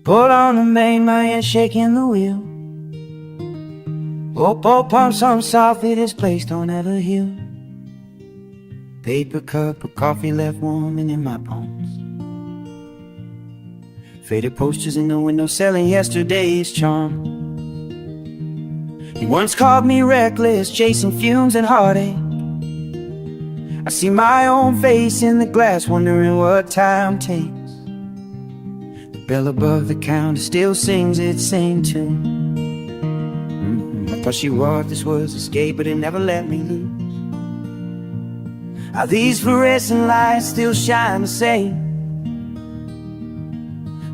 Pull on the main, my hand shaking the wheel. Oh, pump some softly, this place don't ever heal. Paper cup of coffee left warming in my bones. Faded posters in the window selling yesterday's charm. You once called me reckless, chasing fumes and heartache. I see my own face in the glass, wondering what time takes. bell above the counter still sings its same tune. I thought she was, this was escape, but it never let me loose. Are these fluorescent lights still shine the same?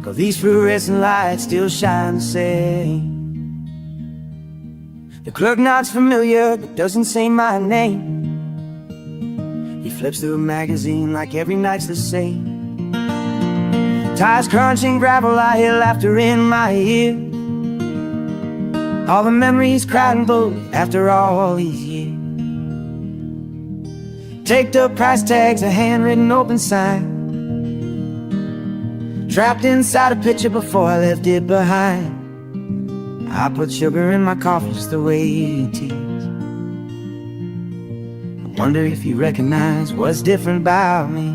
'Cause these fluorescent lights still shine the same. The clerk nods familiar, but doesn't say my name. He flips through a magazine like every night's the same. Tires crunching gravel, I hear laughter in my ear. All the memories crowding both after all these years. Taped up price tags, a handwritten open sign. Trapped inside a picture before I left it behind. I put sugar in my coffee just the way you tease. I wonder if you recognize what's different about me.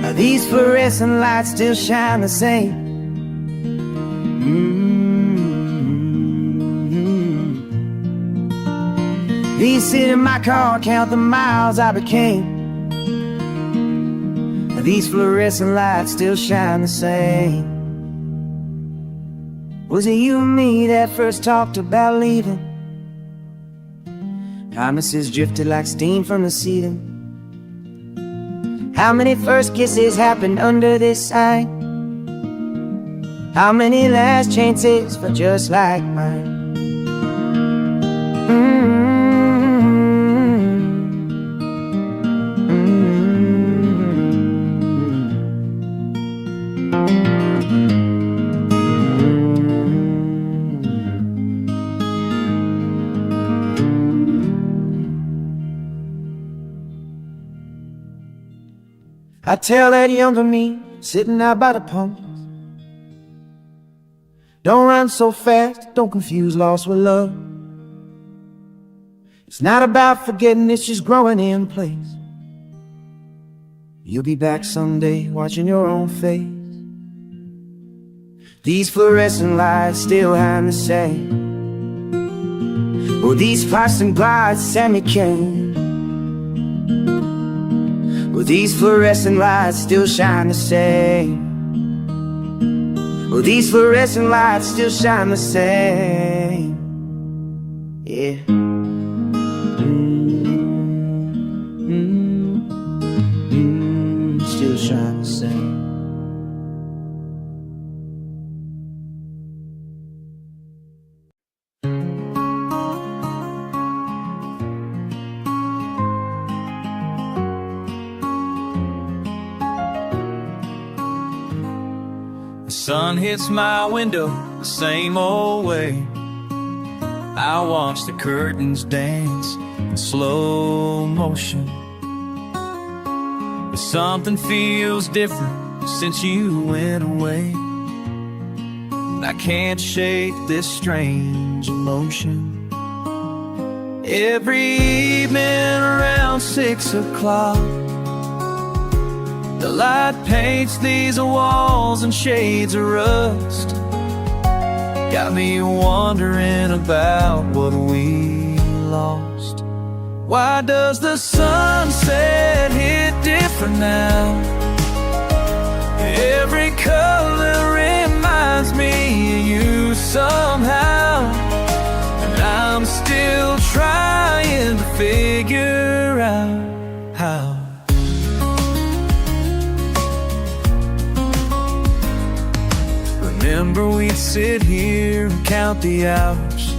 Are these fluorescent lights still shine the same? These sit in my car, count the miles I became. These fluorescent lights still shine the same. Was it you and me that first talked about leaving? Promises drifted like steam from the ceiling. How many first kisses happened under this sign? How many last chances for just like mine? I tell that younger me, sitting out by the pump, don't run so fast, don't confuse loss with love. It's not about forgetting, it's just growing in place. You'll be back someday, watching your own face. These fluorescent lights still hang the same. Oh, these plastic glides send me cane. Well, these fluorescent lights still shine the same. Well, these fluorescent lights still shine the same. Yeah. Still shine the same. The sun hits my window the same old way. I watch the curtains dance in slow motion. But something feels different since you went away. I can't shake this strange emotion. Every evening around 6 o'clock, the light paints these walls in shades of rust. Got me wondering about what we lost. Why does the sunset hit different now? Every color reminds me of you somehow, and I'm still trying to figure out how. Remember we'd sit here and count the hours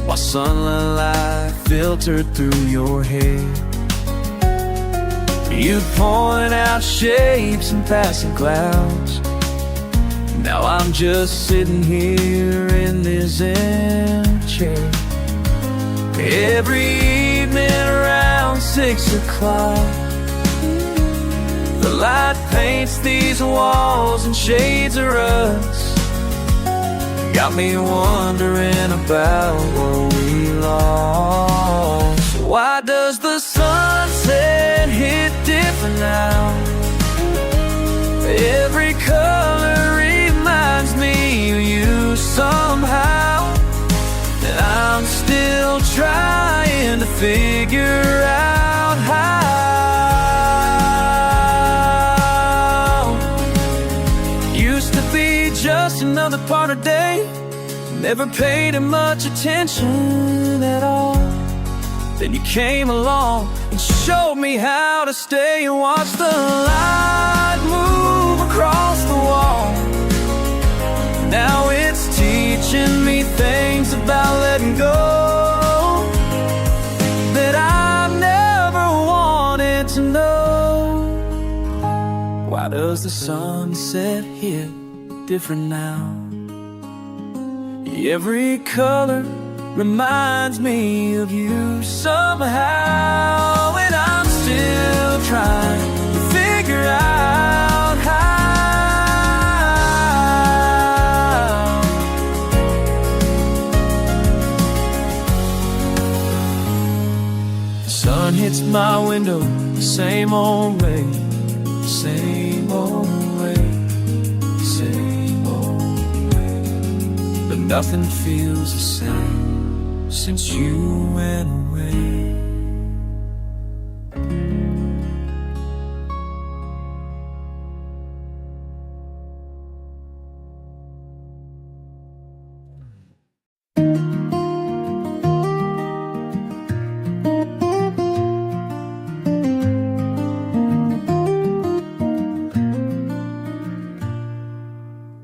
while sunlight filtered through your hair. You'd point out shapes and passing clouds. Now I'm just sitting here in this empty chair. Every evening around 6 o'clock, the light paints these walls in shades of rust. Got me wondering about what we lost. Why does the sunset hit different now? Every color reminds me of you somehow, and I'm still trying to figure out how. way, never paid him much attention at all. Then you came along and showed me how to stay and watch the light move across the wall. Now it's teaching me things about letting go that I've never wanted to know. Why does the sunset hit different now? Every color reminds me of you somehow, and I'm still trying to figure out how. The sun hits my window the same old way, same old way, same old way, but nothing feels the same since you went away.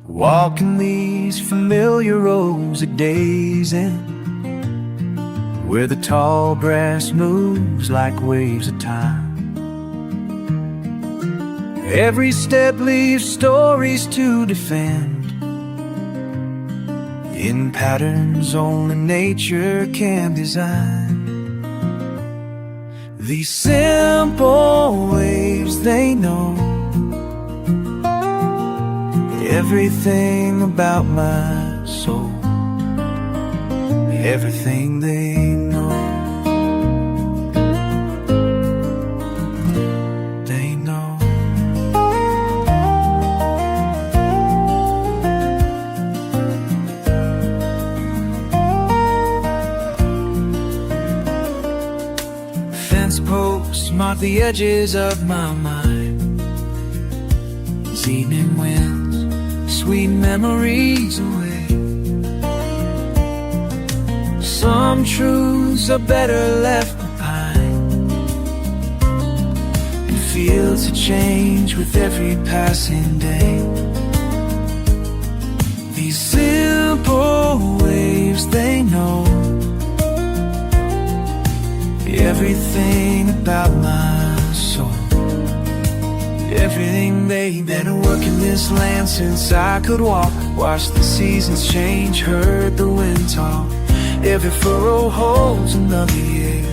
Walking these familiar roads at day's end, where the tall grass moves like waves of time. Every step leaves stories to defend, in patterns only nature can design. These simple waves, they know everything about my soul, everything they know. They know. Fence posts mark the edges of my mind, as evening winds sweet memories away. Some truths are better left behind, and fields that change with every passing day. These simple waves, they know everything about my soul, everything. They've been working this land since I could walk, watched the seasons change, heard the wind talk. Every furrow holds another year,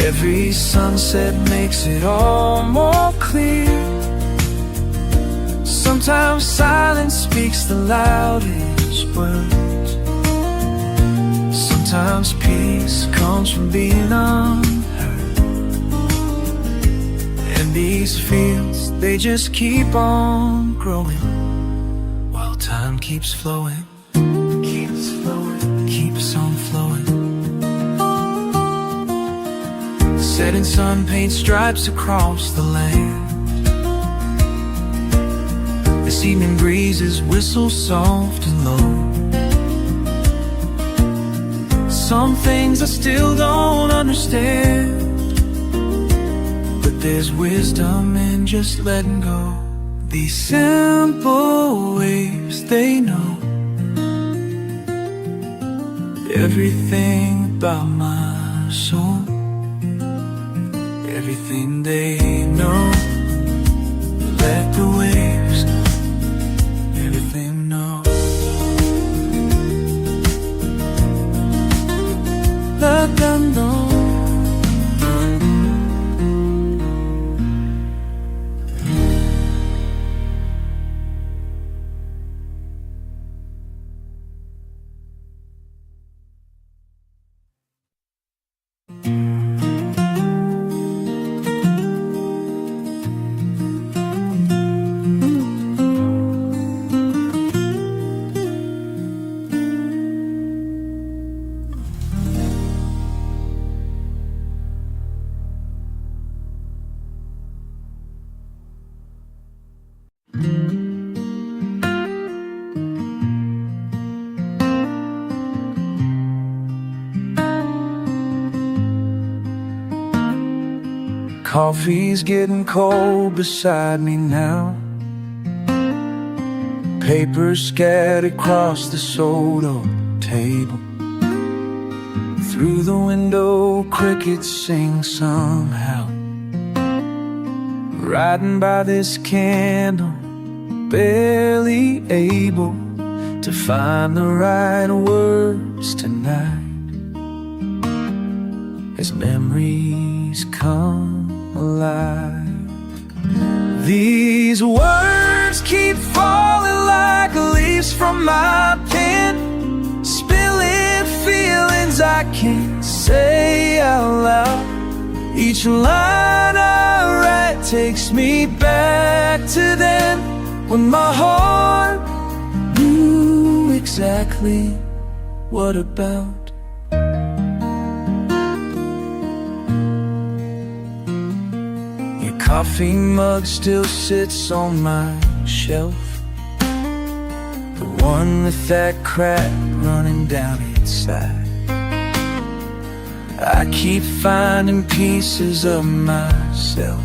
every sunset makes it all more clear. Sometimes silence speaks the loudest words, sometimes peace comes from being unheard. And these fields, they just keep on growing while time keeps flowing, keeps flowing, keeps on flowing. The setting sun paints stripes across the land, this evening breezes whistle soft and low. Some things I still don't understand, but there's wisdom in just letting go. These simple waves, they know everything about my soul, everything they know. Let the waves know, everything know. Let them know. Coffee's getting cold beside me now. Papers scattered across the soda table. Through the window, crickets sing somehow. Riding by this candle, barely able to find the right words tonight. As memories come alive, these words keep falling like leaves from my pen, spilling feelings I can't say out loud. Each line I write takes me back to then, when my heart knew exactly what about. Your coffee mug still sits on my shelf, the one with that crack running down its side. I keep finding pieces of myself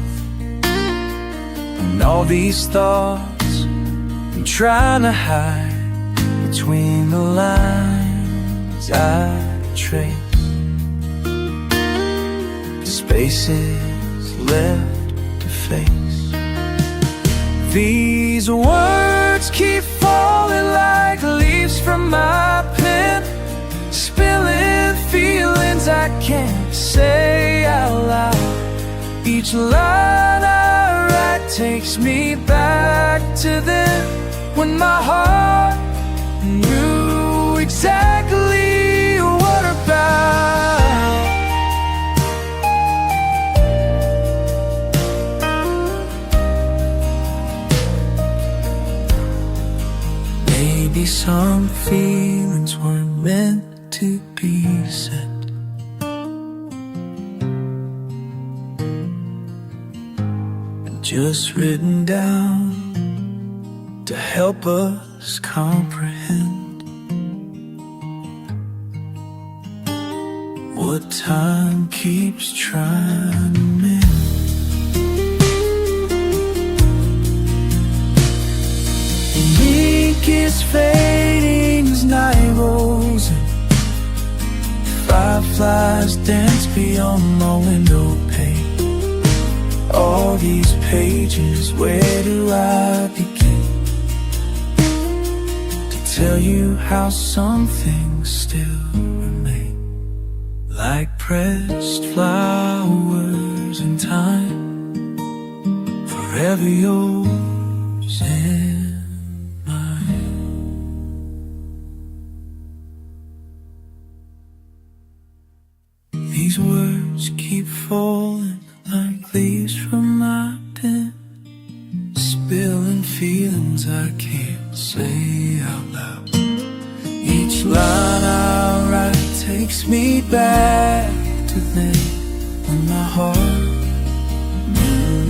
and all these thoughts I'm trying to hide between the lines I trace. Spaces left to face. These words keep falling like leaves from my pen, spilling feelings I can't say out loud. Each line I write takes me back to then, when my heart knew exactly what about. Maybe some feelings weren't meant to be said, and just written down to help us comprehend what time keeps trying to mend. The ink is fading as night rolls in. Fireflies dance beyond my window pane. All these pages, where do I begin to tell you how some things still remain, like pressed flowers in time, forever yours and mine. These words keep falling like leaves from my pen, spilling feelings I can't say out loud. Each line I write takes me back to then, when my heart knew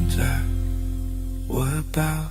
exactly what about.